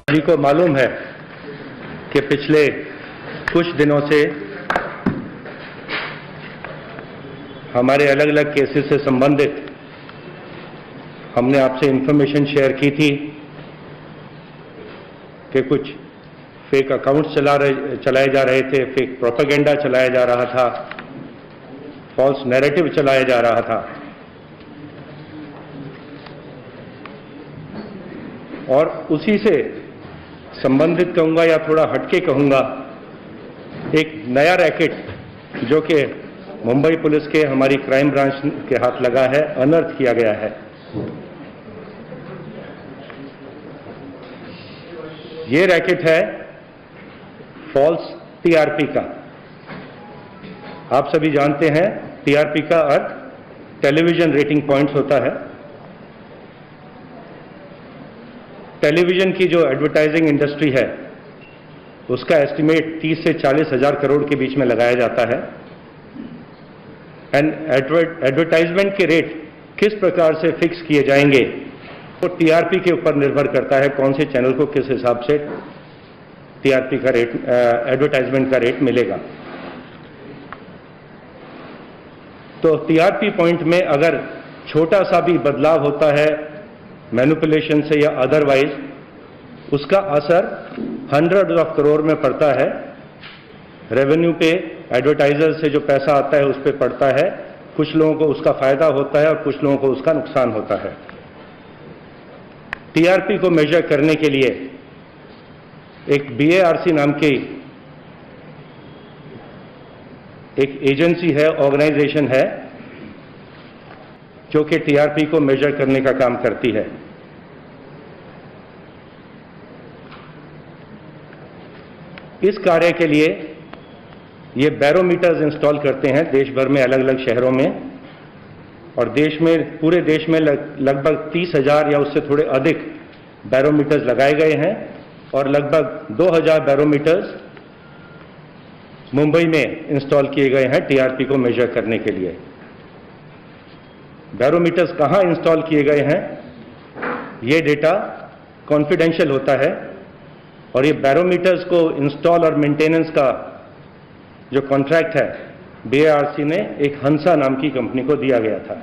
सभी को मालूम है कि पिछले कुछ दिनों से हमारे अलग अलग केसेस से संबंधित हमने आपसे इंफॉर्मेशन शेयर की थी कि कुछ फेक अकाउंट्स चलाए जा रहे थे, फेक प्रोपेगेंडा चलाया जा रहा था, फॉल्स नैरेटिव चलाया जा रहा था। और उसी से संबंधित कहूंगा या थोड़ा हटके कहूंगा, एक नया रैकेट जो कि मुंबई पुलिस के हमारी क्राइम ब्रांच के हाथ लगा है, अनर्थ किया गया है। ये रैकेट है फॉल्स टीआरपी का। आप सभी जानते हैं टीआरपी का अर्थ टेलीविजन रेटिंग पॉइंट्स होता है। टेलीविजन की जो एडवर्टाइजिंग इंडस्ट्री है उसका एस्टिमेट 30 से 40 हजार करोड़ के बीच में लगाया जाता है। एंड एडवर्टाइजमेंट के रेट किस प्रकार से फिक्स किए जाएंगे तो टीआरपी के ऊपर निर्भर करता है, कौन से चैनल को किस हिसाब से टीआरपी का रेट, एडवर्टाइजमेंट का रेट मिलेगा। तो टीआरपी पॉइंट में अगर छोटा सा भी बदलाव होता है मैनिपुलेशन से या अदरवाइज, उसका असर हंड्रेड्स ऑफ करोड़ में पड़ता है। रेवेन्यू पे एडवर्टाइजर से जो पैसा आता है उस पर पड़ता है। कुछ लोगों को उसका फायदा होता है और कुछ लोगों को उसका नुकसान होता है। टीआरपी को मेजर करने के लिए एक बीएआरसी नाम की एक एजेंसी है, ऑर्गेनाइजेशन है, जो कि टीआरपी को मेजर करने का काम करती है। इस कार्य के लिए ये बैरोमीटर्स इंस्टॉल करते हैं देश भर में, अलग अलग शहरों में, और देश में, पूरे देश में लगभग 30,000 या उससे थोड़े अधिक बैरोमीटर्स लगाए गए हैं और लगभग 2,000 बैरोमीटर्स मुंबई में इंस्टॉल किए गए हैं टीआरपी को मेजर करने के लिए। बैरोमीटर्स कहां इंस्टॉल किए गए हैं ये डेटा कॉन्फिडेंशियल होता है, और ये बैरोमीटर्स को इंस्टॉल और मेंटेनेंस का जो कॉन्ट्रैक्ट है बीएआरसी ने एक हंसा नाम की कंपनी को दिया गया था।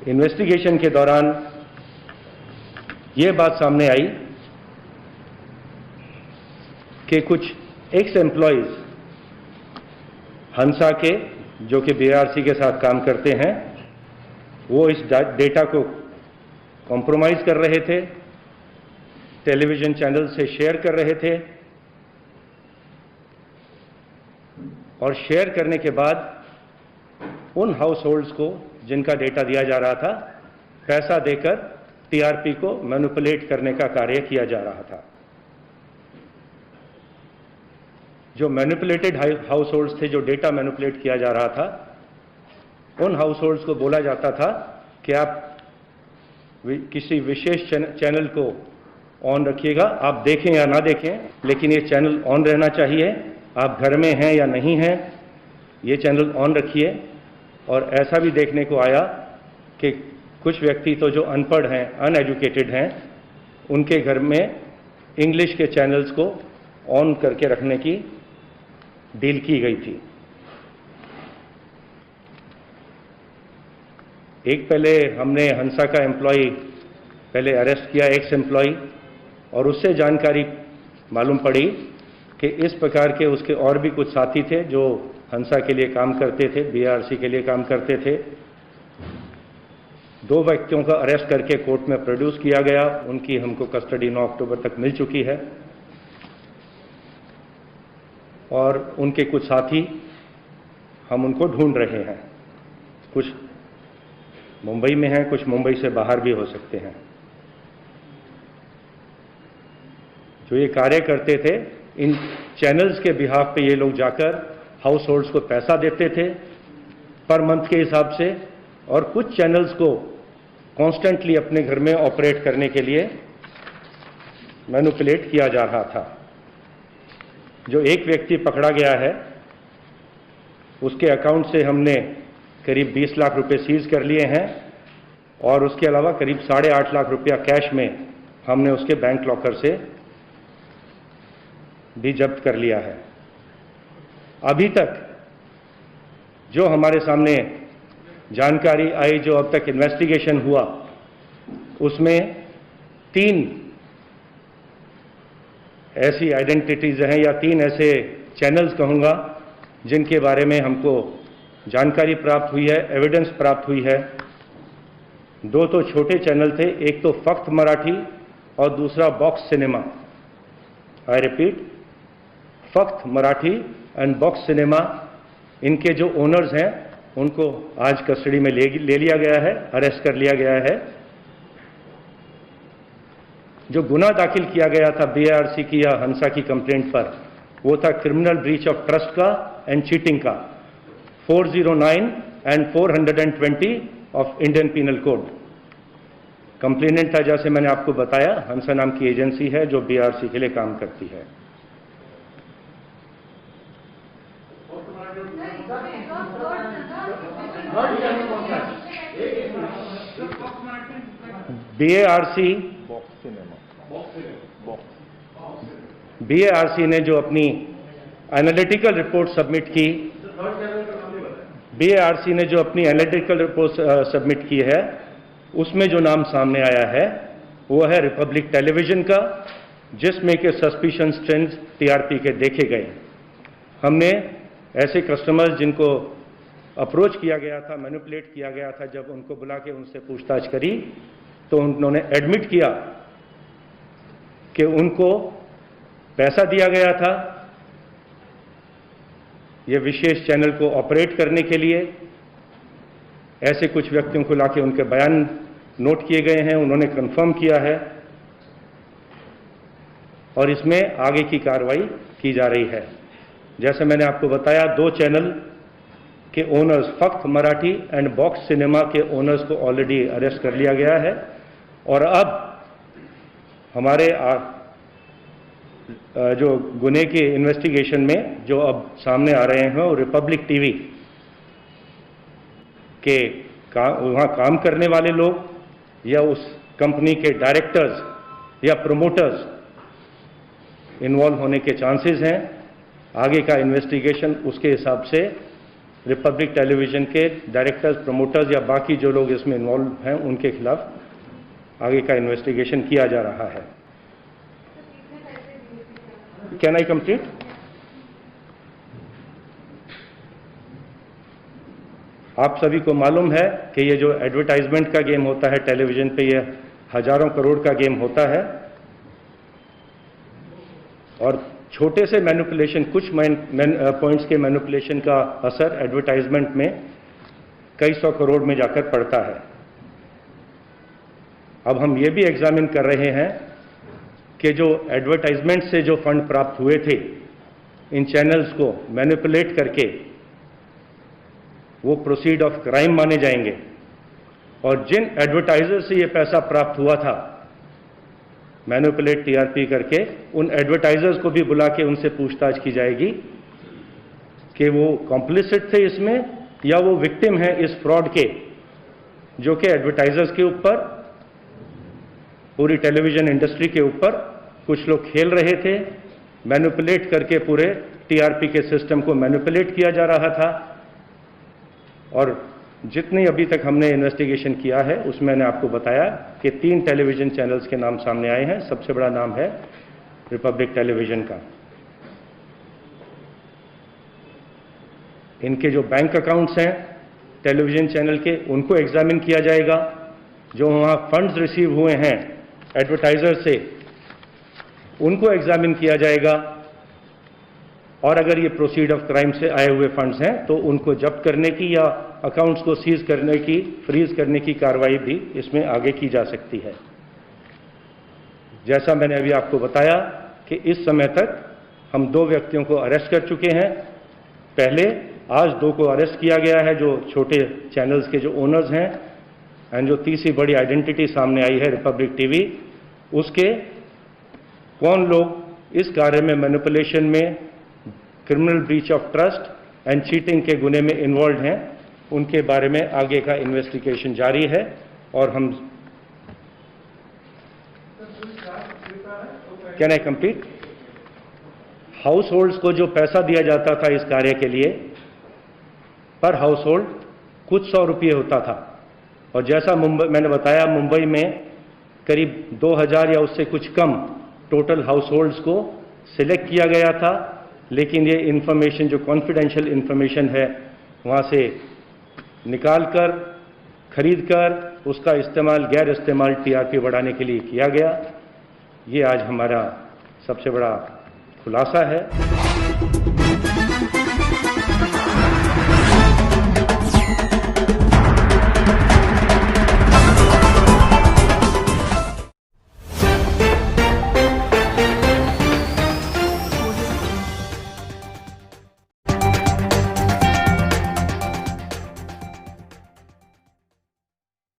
इन्वेस्टिगेशन के दौरान ये बात सामने आई कि कुछ एक्स एम्प्लॉइज हंसा के, जो कि बीएआरसी के साथ काम करते हैं, वो इस डेटा को कॉम्प्रोमाइज कर रहे थे, टेलीविजन चैनल से शेयर कर रहे थे, और शेयर करने के बाद उन हाउस होल्ड्स को जिनका डेटा दिया जा रहा था पैसा देकर टीआरपी को मैनिपुलेट करने का कार्य किया जा रहा था। जो मैनिपुलेटेड हाउस होल्ड्स थे, जो डेटा मैनिपुलेट किया जा रहा था, उन हाउस होल्ड्स को बोला जाता था कि आप किसी विशेष चैनल को ऑन रखिएगा, आप देखें या ना देखें, लेकिन ये चैनल ऑन रहना चाहिए। आप घर में हैं या नहीं हैं, ये चैनल ऑन रखिए। और ऐसा भी देखने को आया कि कुछ व्यक्ति तो जो अनपढ़ हैं, अनएजुकेटेड हैं, उनके घर में इंग्लिश के चैनल्स को ऑन करके रखने की डील की गई थी। एक पहले हमने हंसा का एम्प्लॉय पहले अरेस्ट किया, एक्स एम्प्लॉय, और उससे जानकारी मालूम पड़ी कि इस प्रकार के उसके और भी कुछ साथी थे जो हंसा के लिए काम करते थे, बीआरसी के लिए काम करते थे। 2 व्यक्तियों का अरेस्ट करके कोर्ट में प्रोड्यूस किया गया। उनकी हमको कस्टडी 9 अक्टूबर तक मिल चुकी है, और उनके कुछ साथी हम उनको ढूंढ रहे हैं। कुछ मुंबई में हैं, कुछ मुंबई से बाहर भी हो सकते हैं। जो ये कार्य करते थे, इन चैनल्स के बिहाफ पे ये लोग जाकर हाउस होल्ड्स को पैसा देते थे पर मंथ के हिसाब से, और कुछ चैनल्स को कॉन्स्टेंटली अपने घर में ऑपरेट करने के लिए मैनिपुलेट किया जा रहा था। जो एक व्यक्ति पकड़ा गया है, उसके अकाउंट से हमने करीब 20 लाख रुपए सीज कर लिए हैं, और उसके अलावा करीब 8.5 लाख रुपया कैश में हमने उसके बैंक लॉकर से भी जब्त कर लिया है। अभी तक जो हमारे सामने जानकारी आई, जो अब तक इन्वेस्टिगेशन हुआ, उसमें 3 ऐसी आइडेंटिटीज हैं या 3 ऐसे चैनल्स कहूँगा जिनके बारे में हमको जानकारी प्राप्त हुई है, एविडेंस प्राप्त हुई है। 2 तो छोटे चैनल थे, एक तो फक्त मराठी और दूसरा बॉक्स सिनेमा। आई रिपीट, फक्त मराठी एंड बॉक्स सिनेमा। इनके जो ओनर्स हैं उनको आज कस्टडी में ले लिया गया है, अरेस्ट कर लिया गया है। जो गुना दाखिल किया गया था बीआरसी की या हंसा की कंप्लेंट पर, वो था क्रिमिनल ब्रीच ऑफ ट्रस्ट का एंड चीटिंग का, 409 and 420 of Indian Penal Code. Complainant था, जैसे मैंने आपको बताया, हंसा नाम की एजेंसी है जो बीआरसी के लिए काम करती है। बीएआरसी ने जो अपनी एनालिटिकल रिपोर्ट सबमिट की, बीएआरसी ने जो अपनी एनालिटिकल रिपोर्ट सबमिट की है, उसमें जो नाम सामने आया है वो है रिपब्लिक टेलीविजन का, जिसमें के सस्पिशन ट्रेंड्स टीआरपी के देखे गए। हमने ऐसे कस्टमर्स जिनको अप्रोच किया गया था, मैनिपुलेट किया गया था, जब उनको बुला के उनसे पूछताछ करी तो उन्होंने एडमिट किया कि उनको पैसा दिया गया था ये विशेष चैनल को ऑपरेट करने के लिए। ऐसे कुछ व्यक्तियों को लाके उनके बयान नोट किए गए हैं, उन्होंने कंफर्म किया है और इसमें आगे की कार्रवाई की जा रही है। जैसे मैंने आपको बताया, 2 चैनल के ओनर्स, फक्त मराठी एंड बॉक्स सिनेमा के ओनर्स को ऑलरेडी अरेस्ट कर लिया गया है और अब हमारे जो गुने के इन्वेस्टिगेशन में जो अब सामने आ रहे हैं वो रिपब्लिक टीवी के वहाँ काम करने वाले लोग या उस कंपनी के डायरेक्टर्स या प्रोमोटर्स इन्वॉल्व होने के चांसेस हैं। आगे का इन्वेस्टिगेशन उसके हिसाब से रिपब्लिक टेलीविजन के डायरेक्टर्स, प्रोमोटर्स या बाकी जो लोग इसमें इन्वॉल्व हैं उनके खिलाफ आगे का इन्वेस्टिगेशन किया जा रहा है। Can I complete? आप सभी को मालूम है कि ये जो एडवर्टाइजमेंट का गेम होता है टेलीविजन पे, ये हजारों करोड़ का गेम होता है और छोटे से मैनिपुलेशन, कुछ पॉइंट्स के मैनिपुलेशन का असर एडवर्टाइजमेंट में कई 100 करोड़ में जाकर पड़ता है। अब हम ये भी एग्जामिन कर रहे हैं कि जो एडवर्टाइजमेंट से जो फंड प्राप्त हुए थे इन चैनल्स को मैनिपुलेट करके, वो प्रोसीड ऑफ क्राइम माने जाएंगे और जिन एडवर्टाइजर से ये पैसा प्राप्त हुआ था मैनिपुलेट टीआरपी करके, उन एडवर्टाइजर्स को भी बुला के उनसे पूछताछ की जाएगी कि वो कॉम्प्लिसिट थे इसमें या वो विक्टिम है इस फ्रॉड के, जो कि एडवर्टाइजर्स के ऊपर, पूरी टेलीविजन इंडस्ट्री के ऊपर कुछ लोग खेल रहे थे। मैनिपुलेट करके पूरे टीआरपी के सिस्टम को मैनिपुलेट किया जा रहा था और जितनी अभी तक हमने इन्वेस्टिगेशन किया है उसमें मैंने आपको बताया कि 3 टेलीविजन चैनल्स के नाम सामने आए हैं। सबसे बड़ा नाम है रिपब्लिक टेलीविजन का। इनके जो बैंक अकाउंट्स हैं टेलीविजन चैनल के, उनको एग्जामिन किया जाएगा। जो वहाँ फंड्स रिसीव हुए हैं एडवर्टाइजर से, उनको एग्जामिन किया जाएगा और अगर ये प्रोसीड ऑफ क्राइम से आए हुए फंड्स हैं तो उनको जब्त करने की या अकाउंट्स को सीज करने की, फ्रीज करने की कार्रवाई भी इसमें आगे की जा सकती है। जैसा मैंने अभी आपको बताया कि इस समय तक हम 2 व्यक्तियों को अरेस्ट कर चुके हैं। पहले आज 2 को अरेस्ट किया गया है जो छोटे चैनल्स के जो ओनर्स हैं, एंड जो तीसरी बड़ी आइडेंटिटी सामने आई है रिपब्लिक टीवी, उसके कौन लोग इस कार्य में, मैनिपुलेशन में, criminal breach of trust and cheating के गुने में इन्वॉल्व हैं, उनके बारे में आगे का इन्वेस्टिगेशन जारी है और हम can I complete? House holds को जो पैसा दिया जाता था इस कार्य के लिए, पर हाउस होल्ड कुछ 100 रुपये होता था। और जैसा मैंने बताया, मुंबई में करीब 2000 या उससे कुछ कम टोटल हाउस होल्ड्स को सिलेक्ट किया गया था, लेकिन ये इंफॉर्मेशन जो कॉन्फिडेंशियल इंफॉर्मेशन है वहाँ से निकाल कर, खरीद कर उसका इस्तेमाल, गैर इस्तेमाल टीआरपी बढ़ाने के लिए किया गया। ये आज हमारा सबसे बड़ा खुलासा है।